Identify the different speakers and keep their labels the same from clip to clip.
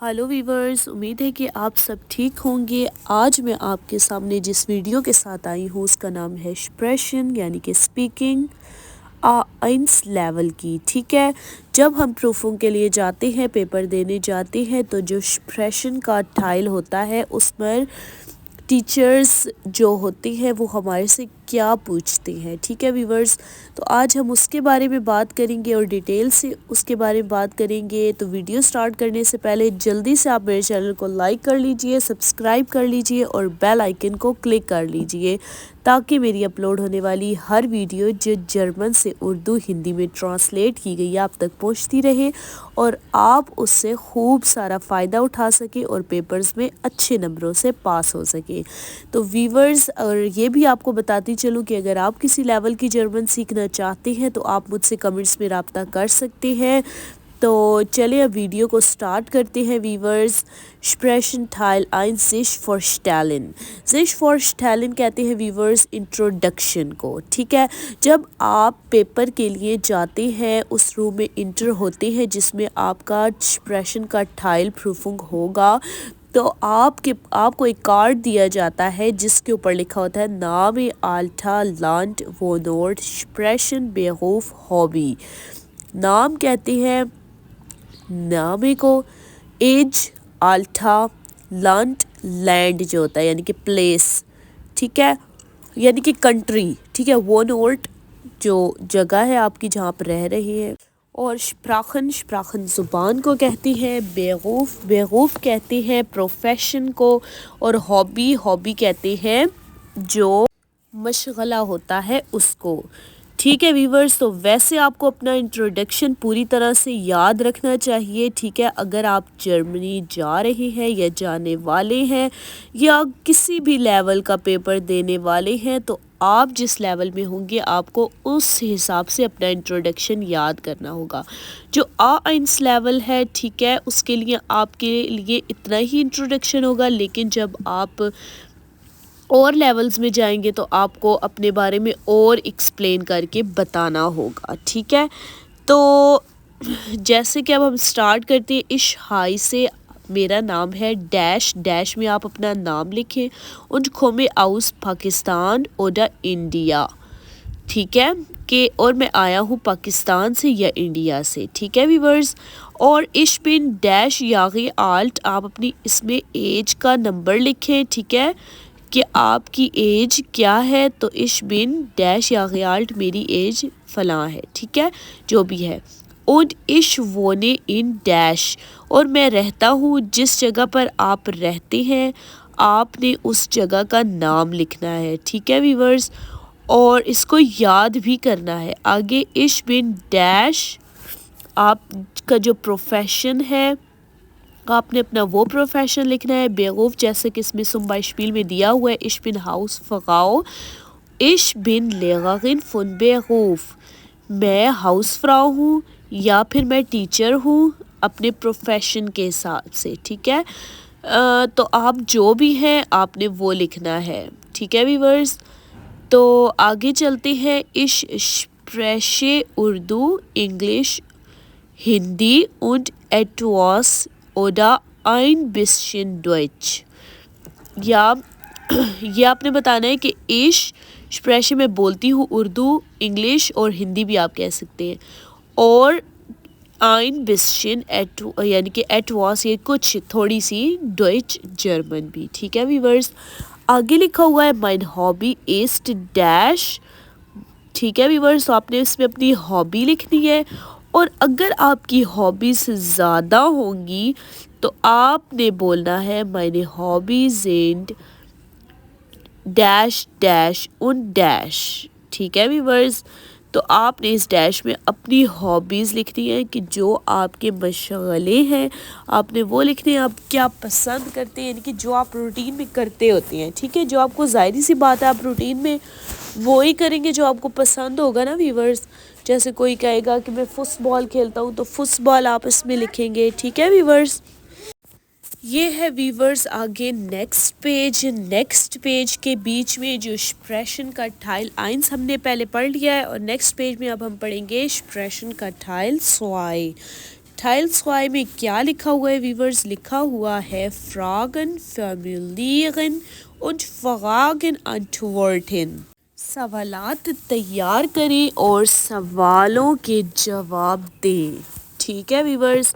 Speaker 1: Hello viewers, उम्मीद है कि आप सब ठीक होंगे। आज मैं आपके सामने जिस वीडियो के साथ आई हूँ उसका नाम है स्प्रेशन यानी कि स्पीकिंग आइंस लेवल की। ठीक है, जब हम प्रूफों के लिए जाते हैं, पेपर देने जाते हैं, तो जो स्प्रेशन का टाइल होता है उस पर टीचर्स जो होते हैं वो हमारे से क्या पूछते हैं। ठीक है व्यूवर्स, तो आज हम उसके बारे में बात करेंगे और डिटेल से उसके बारे में बात करेंगे। तो वीडियो स्टार्ट करने से पहले जल्दी से आप मेरे चैनल को लाइक कर लीजिए, सब्सक्राइब कर लीजिए और बेल आइकन को क्लिक कर लीजिए ताकि मेरी अपलोड होने वाली हर वीडियो जो जर्मन से उर्दू हिंदी में ट्रांसलेट की गई है आप तक पहुंचती रहे और आप उससे खूब सारा फ़ायदा उठा सके और पेपर्स में अच्छे नंबरों से पास हो सके। तो व्यूवर्स, और ये भी आपको बताती चलूँ कि अगर आप किसी लेवल की जर्मन सीखना चाहते हैं तो आप मुझसे कमेंट्स में रब्ता कर सकते हैं। तो चलिए अब वीडियो को स्टार्ट करते हैं व्यूवर्स। स्प्रेशन टाइल 1 sich vorstellen। sich vorstellen कहते हैं व्यूवर्स इंट्रोडक्शन को। ठीक है, जब आप पेपर के लिए जाते हैं उस रूम में इंटर होते हैं जिसमें आपका स्प्रेशन का टाइल प्रूफिंग होगा, तो आपको एक कार्ड दिया जाता है जिसके ऊपर लिखा होता है नाम आल्टा लैंड वोनोर्ड स्प्रेशन बेरूफ हॉबी। नाम कहते हैं नामे को, एज आल्टा लैंड, लैंड जो होता है यानी कि प्लेस, ठीक है, यानी कि कंट्री। ठीक है, वोनोर्ड जो जगह है आपकी जहाँ पर रह रही है, और स्प्राखन, स्प्राखन ज़ुबान को कहती हैं, बेरूफ, बेरूफ कहते हैं प्रोफेशन को, और हॉबी, हॉबी कहते हैं जो मशगला होता है उसको। ठीक है व्यूवर्स, तो वैसे आपको अपना इंट्रोडक्शन पूरी तरह से याद रखना चाहिए। ठीक है, अगर आप जर्मनी जा रहे हैं या जाने वाले हैं या किसी भी लेवल का पेपर देने वाले हैं तो आप जिस लेवल में होंगे आपको उस हिसाब से अपना इंट्रोडक्शन याद करना होगा। जो A1 लेवल है, ठीक है, उसके लिए आपके लिए इतना ही इंट्रोडक्शन होगा, लेकिन जब आप और लेवल्स में जाएंगे तो आपको अपने बारे में और एक्सप्लेन करके बताना होगा। ठीक है, तो जैसे कि अब हम स्टार्ट करते हैं। इश हाई से मेरा नाम है डैश, डैश में आप अपना नाम लिखें। und komme aus Pakistan oder India. ठीक है, कि और मैं आया हूँ पाकिस्तान से या इंडिया से। ठीक है व्यूवर्स, और इश बिन डैश यागी आल्ट, आप अपनी इसमें एज का नंबर लिखें। ठीक है, कि आपकी एज क्या है, तो इश बिन डैश यागी आल्ट, मेरी एज फलां है। ठीक है, जो भी है। und ich wohne in dash, और मैं रहता हूँ जिस जगह पर आप रहते हैं आपने उस जगह का नाम लिखना है। ठीक है व्यूवर्स, और इसको याद भी करना है। आगे इश बिन डैश, आपका जो प्रोफेशन है आपने अपना वो प्रोफेशन लिखना है। बेरूफ, जैसे कि इसमें सुम्बा स्पील में दिया हुआ है, इश बिन हाउस फ़गाओ, इश बिन लेगरिन फुन बेरूफ, मैं हाउस फ्राउ हूँ या फिर मैं टीचर हूँ अपने प्रोफेशन के हिसाब से। ठीक है, तो आप जो भी हैं आपने वो लिखना है। ठीक है व्यूवर्स, तो आगे चलते हैं। इश स्प्रेशे Urdu, English, Hindi und etwas oder ein bisschen Deutsch। या ये आपने बताना है कि इश स्प्रेशे में बोलती हूँ उर्दू, इंग्लिश और हिंदी भी आप कह सकते हैं, और ein bisschen यानी कि etwas ये कुछ थोड़ी सी डॉइच, जर्मन भी। ठीक है व्यूवर्स, आगे लिखा हुआ है mein hobby ist डैश। ठीक है व्यूवर्स, तो आपने इसमें अपनी हॉबी लिखनी है, और अगर आपकी हॉबीज़ ज़्यादा होंगी तो आपने बोलना है meine hobbies and dash dash उन डैश। ठीक है व्यूवर्स, तो आपने इस डैश में अपनी हॉबीज़ लिखनी है कि जो आपके मशगले हैं आपने वो लिखने हैं, आप क्या पसंद करते हैं, यानी कि जो आप रूटीन में करते होते हैं। ठीक है, जो आपको ज़ाहिर सी बात है आप रूटीन में वो ही करेंगे जो आपको पसंद होगा ना व्यूवर्स। जैसे कोई कहेगा कि मैं फुटबॉल खेलता हूँ तो फुटबॉल आप इसमें लिखेंगे। ठीक है व्यूवर्स, ये है व्यूवर्स आगे नेक्स्ट पेज। नेक्स्ट पेज के बीच में जो स्प्रेशन का टाइल 1 हमने पहले पढ़ लिया है, और नेक्स्ट पेज में अब हम पढ़ेंगे स्प्रेशन का टाइल 2। Teil 2 में क्या लिखा हुआ है व्यूवर्स? लिखा हुआ है Fragen formulieren und Fragen antworten। सवालात तैयार करें और सवालों के जवाब दें। ठीक है viewers?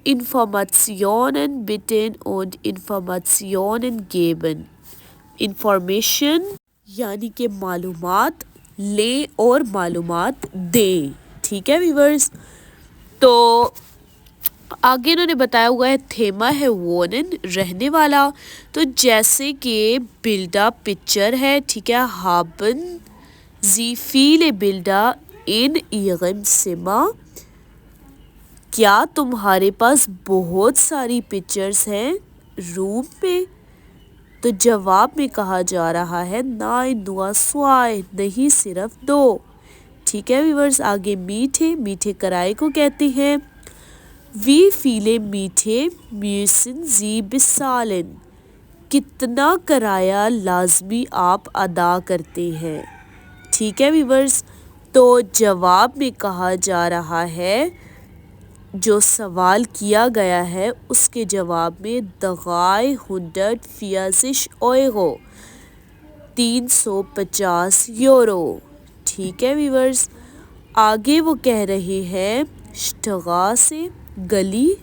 Speaker 1: Informationen bitten und Informationen geben। Information यानी कि मालूमात लें और मालूमात दें। ठीक है व्यूवर्स? तो आगे इन्होंने बताया हुआ है थेमा है वोनन, रहने वाला। तो जैसे कि बिल्डा पिक्चर है, ठीक है, हाबन जी फीले बिल्डा इन इगम सिमा, क्या तुम्हारे पास बहुत सारी पिक्चर्स हैं रूम में? तो जवाब में कहा जा रहा है नाइन नुआ स्वाय, नहीं सिर्फ दो। ठीक है व्यूवर्स? आगे मीठे, मीठे कराए को कहते हैं वी फीले मीठे म्यूसिन जी बिसालन, कितना कराया लाजमी आप अदा करते हैं। ठीक है व्यूवर्स? तो जवाब में कहा जा रहा है, जो सवाल किया गया है उसके जवाब में दगाए 140 €, 350 यूरो। ठीक है व्यूवर्स? आगे वो कह रहे हैं Straße, गली,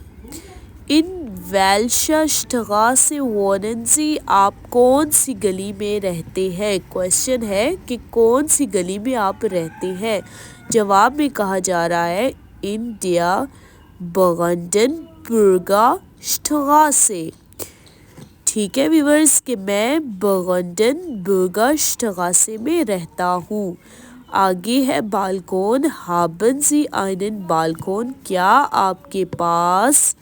Speaker 1: इन वेल्शा Straße wohnen Sie, आप कौन सी गली में रहते हैं? क्वेश्चन है कि कौन सी गली में आप रहते हैं। जवाब में कहा जा रहा है इंडिया Brandenburger Straße। ठीक है व्यूवर्स? कि मैं Brandenburger Straße में रहता हूँ। आगे है बालकोन, haben Sie einen Balkon, क्या आपके पास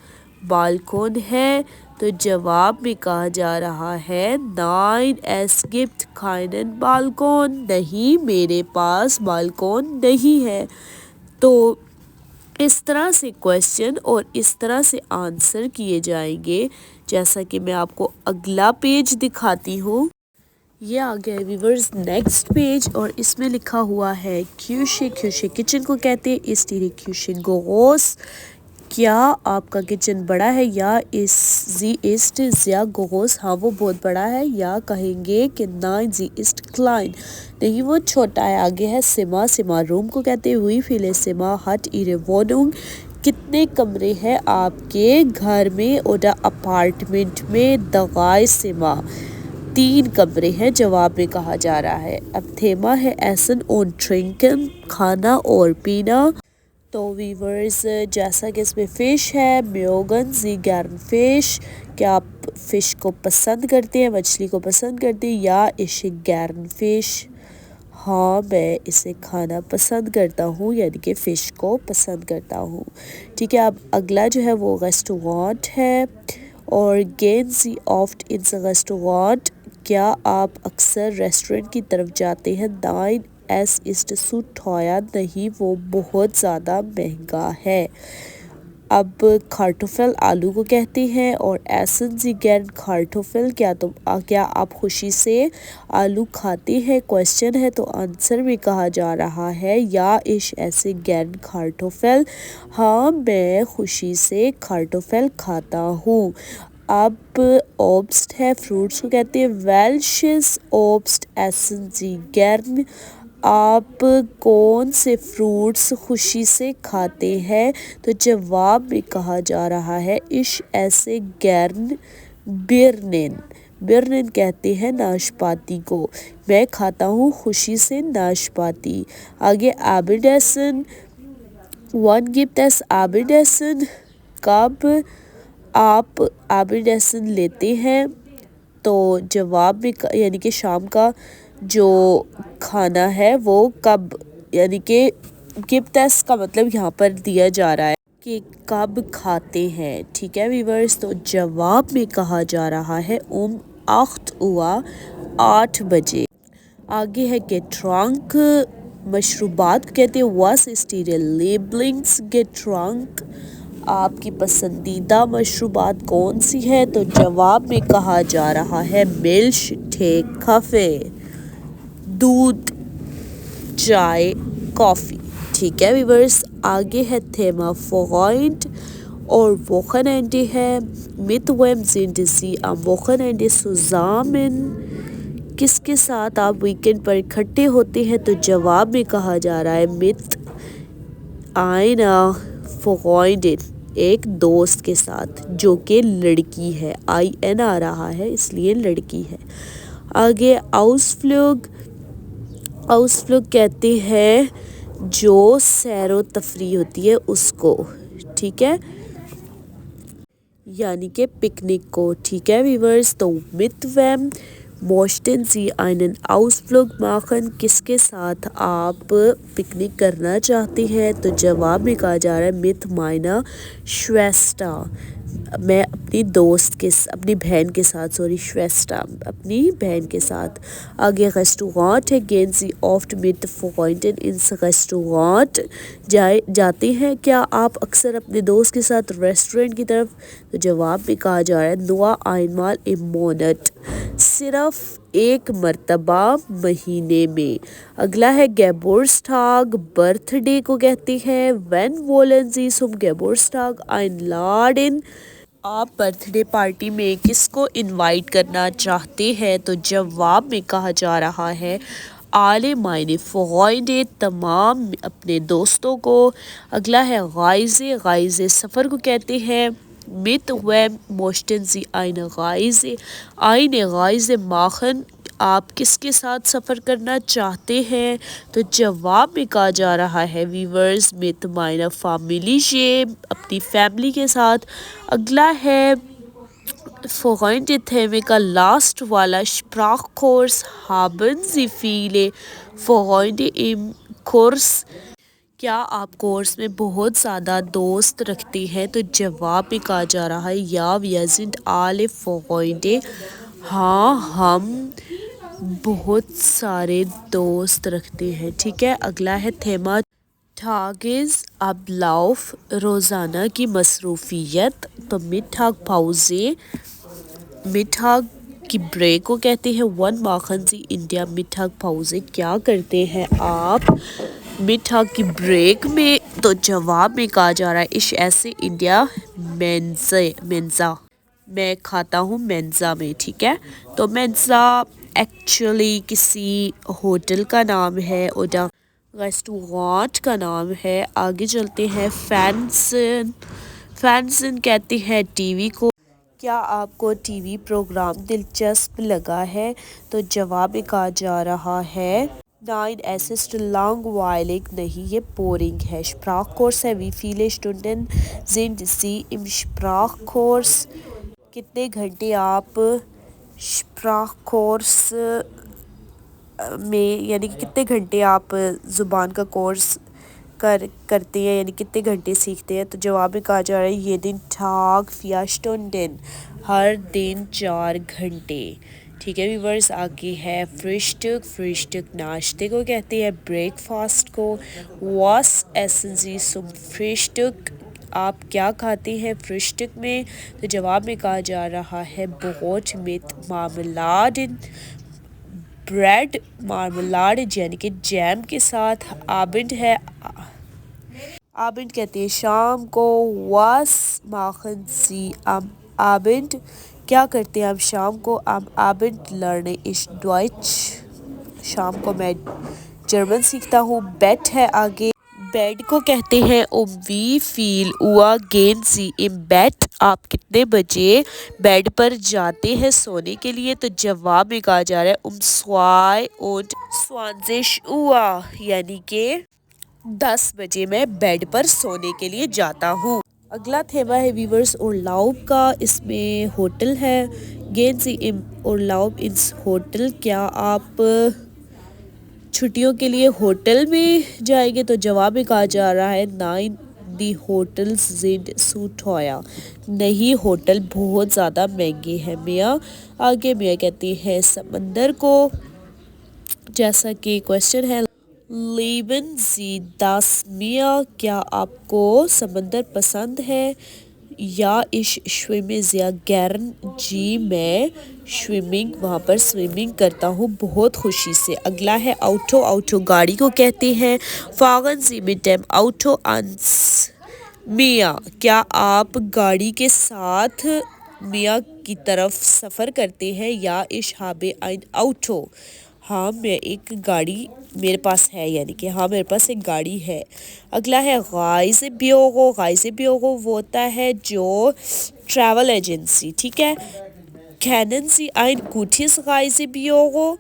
Speaker 1: बालकोन है? तो जवाब में कहा जा रहा है nein es gibt keinen Balkon, नहीं मेरे पास बालकोन नहीं है। तो इस तरह से क्वेश्चन और इस तरह से आंसर किए जाएंगे। जैसा कि मैं आपको अगला पेज दिखाती हूँ, ये आ गया है व्यूवर्स नेक्स्ट पेज, और इसमें लिखा हुआ है क्यूशे, क्यूशे किचन को कहते हैं। इस टीरे क्यूशे गोस, क्या आपका किचन बड़ा है? या इस जी इस्ट या गोस, हाँ वो बहुत बड़ा है। या कहेंगे कि ना जी इस्ट क्लाइन, नहीं वो छोटा है। आगे है सिमा, सिमा रूम को कहते हुई फिले सिमा हट इरे वोनुंग, कितने कमरे हैं आपके घर में? और अपार्टमेंट में दगाए सिमा, 3 कमरे हैं। जवाब में कहा जा रहा है। अब थेमा है एसन ऑन ट्रिंकन, खाना और पीना। तो वीवर्स जैसा कि इसमें फ़िश है, म्योगन जी गैरन फ़िश, क्या आप फ़िश को पसंद करते हैं, मछली को पसंद करते हैं? या इसे गैरन फ़िश, हाँ मैं इसे खाना पसंद करता हूँ, यानी कि फ़िश को पसंद करता हूँ। ठीक है? अब अगला जो है वो रेस्टोरेंट है, और गेन जी ऑफ्ट इन रेस्टोरेंट, क्या आप अक्सर रेस्टोरेंट की तरफ जाते हैं? नाइन एस इस्ट सुठोया, नहीं वो बहुत ज़्यादा महंगा है। अब खार्टोफेल आलू को कहते हैं, और एसन जी गैन खार्टोफेल, क्या आप खुशी से आलू खाते हैं? क्वेश्चन है, तो आंसर में कहा जा रहा है या इश ऐसे गैन खार्टोफेल, हाँ मैं खुशी से खार्टोफेल खाता हूँ। अब ओब्स्ट है, फ्रूट्स को कहते हैं। वेल्शिस ओब्स्ट एसन जी गैर्न, आप कौन से फ्रूट्स खुशी से खाते हैं? तो जवाब में कहा जा रहा है इश ऐसे गैर्न बिरनेन, बिरनेन कहते हैं नाशपाती को, मैं खाता हूँ खुशी से नाशपाती। आगे एबिडेसन, वन गिफ्ट एबिडेसन, कब आप एबिडेसन लेते हैं? तो जवाब में यानी कि शाम का जो खाना है वो कब, यानी कि गिफ्ट का मतलब यहाँ पर दिया जा रहा है कि कब खाते हैं। ठीक है व्यूवर्स? तो जवाब में कहा जा रहा है 8 हुआ, 8 बजे। आगे है गेट्रंक, मशरूबात कहते हैं। वस स्टीरियल लेबलिंग्स गेट्रंक, आपकी पसंदीदा मशरूबात कौन सी है? तो जवाब में कहा जा रहा है मिल्क टे काफ़े, दूध, चाय, कॉफ़ी। ठीक है व्यूवर्स? आगे है थेमा फ्रॉइंड, اور Wochenende ہے. Mit wem sind Sie am Wochenende zusammen؟ کس کے ساتھ آپ ویکنڈ پر اکٹھے ہوتے ہیں؟ تو جواب میں کہا جا رہا ہے mit einer Freundin، ایک دوست کے ساتھ جو کہ لڑکی ہے. in آ رہا ہے اس لیے لڑکی ہے. آگے Ausflug کہتے ہیں جو سیر و تفریح ہوتی ہے اس کو، ٹھیک ہے، یعنی کہ پکنک کو. ٹھیک ہے ویورز، تو mit wem möchten Sie einen Ausflug machen؟ کس کے ساتھ آپ پکنک کرنا چاہتے ہیں؟ تو جواب میں کہا جا رہا ہے mit meiner Schwester، میں اپنی بہن کے ساتھ، Schwester اپنی بہن کے ساتھ. آگے Restaurant ہے. Gehen Sie oft mit Freunden ins Restaurant؟ جاتے ہیں کیا آپ اکثر اپنے دوست کے ساتھ ریسٹورنٹ کی طرف؟ تو جواب میں کہا جا رہا ہے nur einmal im Monat، صرف ایک مرتبہ مہینے میں. اگلا ہے Geburtstag، برتھ ڈے کو کہتے ہیں. When wollen Sie zum Geburtstag einladen؟ آپ برتھ ڈے پارٹی میں کس کو انوائٹ کرنا چاہتے ہیں؟ تو جواب میں کہا جا رہا ہے alle meine Freunde، تمام اپنے دوستوں کو. اگلا ہے Reise سفر کو کہتے ہیں. mit wem möchten Sie eine Reise machen؟ آپ کس کے ساتھ سفر کرنا چاہتے ہیں؟ تو جواب میں کہا جا رہا ہے ویورز mit meiner Familie، اپنی فیملی کے ساتھ. اگلا ہے Freunde تھیمے کا لاسٹ والا Sprachkurs. haben Sie viele Freunde im Kurs؟ کیا آپ کورس میں بہت زیادہ دوست رکھتے ہیں؟ تو جواب میں کہا جا رہا ہے ja wir sind alle Freunde، ہاں ہم بہت سارے دوست رکھتے ہیں. ٹھیک ہے، اگلا ہے تھیما Tagesablauf، روزانہ کی مصروفیت. تو Mittagpause، Mittag کی بریک کو کہتے ہیں. Wann machen Sie in der Mittagpause؟ کیا کرتے ہیں آپ Mittag کی بریک میں؟ تو جواب میں کہا جا رہا ہے ich esse in der Mensa، میں کھاتا ہوں Mensa میں. ٹھیک ہے، تو Mensa ایکچولی کسی ہوٹل کا نام ہے اور ریسٹورانٹ کا نام ہے. آگے چلتے ہیں Fernsehen کہتے ہیں ٹی وی کو. کیا آپ کو ٹی وی پروگرام دلچسپ لگا ہے؟ تو جواب میں کہا جا رہا ہے nein es ist langweilig، نہیں یہ بورنگ ہے. Sprachkurs ہے. wie viele Stunden sind Sie im Sprachkurs؟ کتنے گھنٹے آپ Sprachkurs میں، یعنی کہ کتنے گھنٹے آپ زبان کا کورس کرتے ہیں، یعنی کتنے گھنٹے سیکھتے ہیں؟ تو جواب میں کہا جا رہا ہے jeden Tag 4 Stunden، ہر دن 4 گھنٹے. ٹھیک ہے ویورز، آگے ہے Frühstück ناشتے کو کہتے ہیں. Breakfast کو was essen Sie zum Frühstück؟ آپ کیا کھاتے ہیں Frühstück میں؟ تو جواب میں کہا جا رہا ہے Brot mit Marmelade، بریڈ مارملاڈ یعنی کہ جیم کے ساتھ. Abend ہے. Abend کہتے ہیں شام کو. Was machen Sie am Abend؟ کیا کرتے ہیں آپ شام کو؟ am Abend lerne ich Deutsch، شام کو میں جرمن سیکھتا ہوں. Bett ہے آگے. بیڈ کو کہتے ہیں wie viel Uhr gehen Sie im Bett؟ آپ کتنے بجے بیڈ پر جاتے ہیں سونے کے لیے؟ تو جواب میں کہا جا رہا ہے 2:20 Uhr، یعنی کہ 10 بجے میں بیڈ پر سونے کے لیے جاتا ہوں. اگلا تھیما ہے ویورز Urlaub کا. اس میں ہوٹل ہے. gehen Sie im Urlaub ins Hotel؟ کیا آپ چھٹیوں کے لیے ہوٹل میں جائیں گے؟ تو جواب میں کہا جا رہا ہے nein die Hotels sind zu teuer، نہیں ہوٹل بہت زیادہ مہنگے ہیں. میاں کہتے ہیں سمندر کو. جیسا کہ کوشچن ہے lieben Sie das Meer؟ کیا آپ کو سمندر پسند ہے؟ یا ich schwimme sehr gern، جی میں وہاں پر سوئمنگ کرتا ہوں بہت خوشی سے. اگلا ہے auto گاڑی کو کہتے ہیں. fahren Sie mit dem Auto ans میاں کیا آپ گاڑی کے ساتھ میاں کی طرف سفر کرتے ہیں یا اشہاب ein Auto ہاں میں ایک گاڑی میرے پاس ہے یعنی کہ ہاں میرے پاس ایک گاڑی ہے۔ اگلا ہے غائزبیوگو غائزبیوگو وہ ہوتا ہے جو ٹریول ایجنسی ٹھیک ہے۔ kennen Sie ein gutes Reisebüro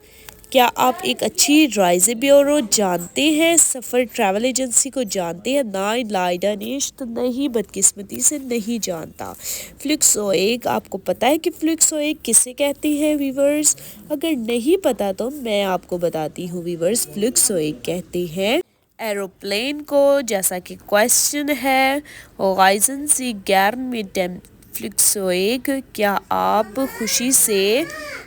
Speaker 1: کیا آپ ایک اچھی رائزبیورو جانتے ہیں سفر ٹریول ایجنسی کو جانتے ہیں nein leider nicht نہیں بدقسمتی سے نہیں جانتا۔ فلکسوئگ آپ کو پتہ ہے کہ فلکسوئگ کسے کہتے ہیں ویورز اگر نہیں پتا تو میں آپ کو بتاتی ہوں ویورز فلکسوئگ کہتے ہیں ایروپلین کو جیسا کہ کویسچن ہے reisen Sie gern mit dem فلکسوئگ کیا آپ خوشی سے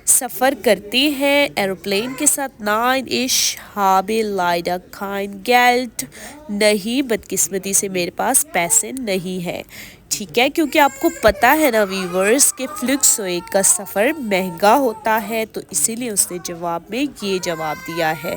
Speaker 1: سفر کرتے ہیں ایروپلین کے ساتھ nein ich habe leider kein Geld نہیں بدقسمتی سے میرے پاس پیسے نہیں ہے ٹھیک ہے کیونکہ آپ کو پتہ ہے نا ویورز کہ فلکسوئگ کا سفر مہنگا ہوتا ہے تو اسی لیے اس نے جواب میں یہ جواب دیا ہے۔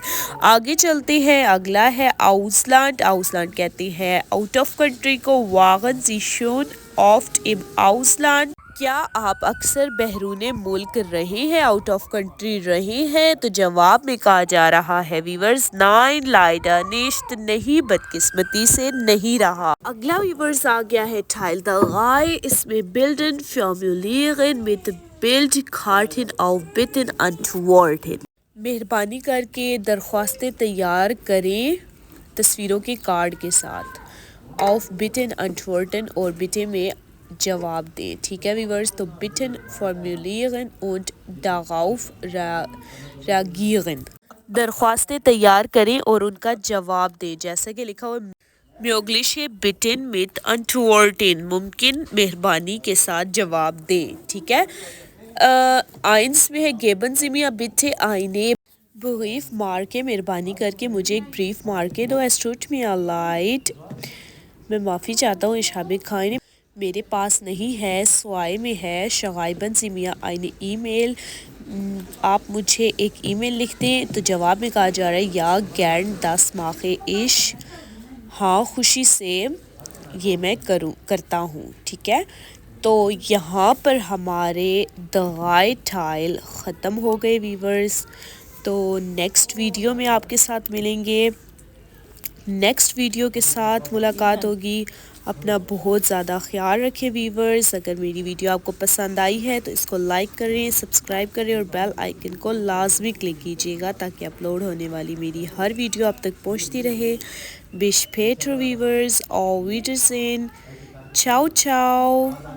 Speaker 1: آگے چلتے ہیں اگلا ہے آؤسلینڈ آؤسلینڈ کہتے ہیں آؤٹ آف کنٹری کو waren Sie schon oft im Ausland کیا آپ اکثر بیرون ملک رہے ہیں آؤٹ آف کنٹری رہے ہیں تو جواب میں کہا جا رہا ہے ویورز nein leider nicht نہیں بدقسمتی سے نہیں رہا۔ اگلا ویورز آ گیا ہے ٹائل 3 اس میں bilden formulieren mit Bildkarten auf Bitten antworten مہربانی کر کے درخواستیں تیار کریں تصویروں کے کارڈ کے ساتھ auf Bitten antworten اور بٹن میں جواب دیں ٹھیک ہے ویورز تو bitten formulieren und darauf reagieren درخواستیں تیار کریں اور ان کا جواب دیں جیسا کہ لکھا ہوا mögliche bitten mit antworten ممکن مہربانی کے ساتھ جواب دیں ٹھیک ہے۔ آئنس میں ہے geben Sie mir bitte eine brief marke مہربانی کر کے مجھے ایک بریف مارکے دو es tut mir leid میں معافی چاہتا ہوں اشہاب کھائیں میرے پاس نہیں ہے سوائے میں ہے schreiben Sie mir eine E-Mail آپ مجھے ایک ای میل لکھ دیں تو جواب میں کہا جا رہا ہے یا gern das mache ich ہاں خوشی سے یہ میں کرتا ہوں ٹھیک ہے۔ تو یہاں پر ہمارے دغائے ٹائل ختم ہو گئے ویورز تو نیکسٹ ویڈیو میں آپ کے ساتھ ملیں گے نیکسٹ ویڈیو کے ساتھ ملاقات ہوگی اپنا بہت زیادہ خیال رکھیں ویورز اگر میری ویڈیو آپ کو پسند آئی ہے تو اس کو لائک کریں سبسکرائب کریں اور بیل آئیکن کو لازمی کلک کیجیے گا تاکہ اپلوڈ ہونے والی میری ہر ویڈیو آپ تک پہنچتی رہے bis später viewers auf Wiedersehen ciao ciao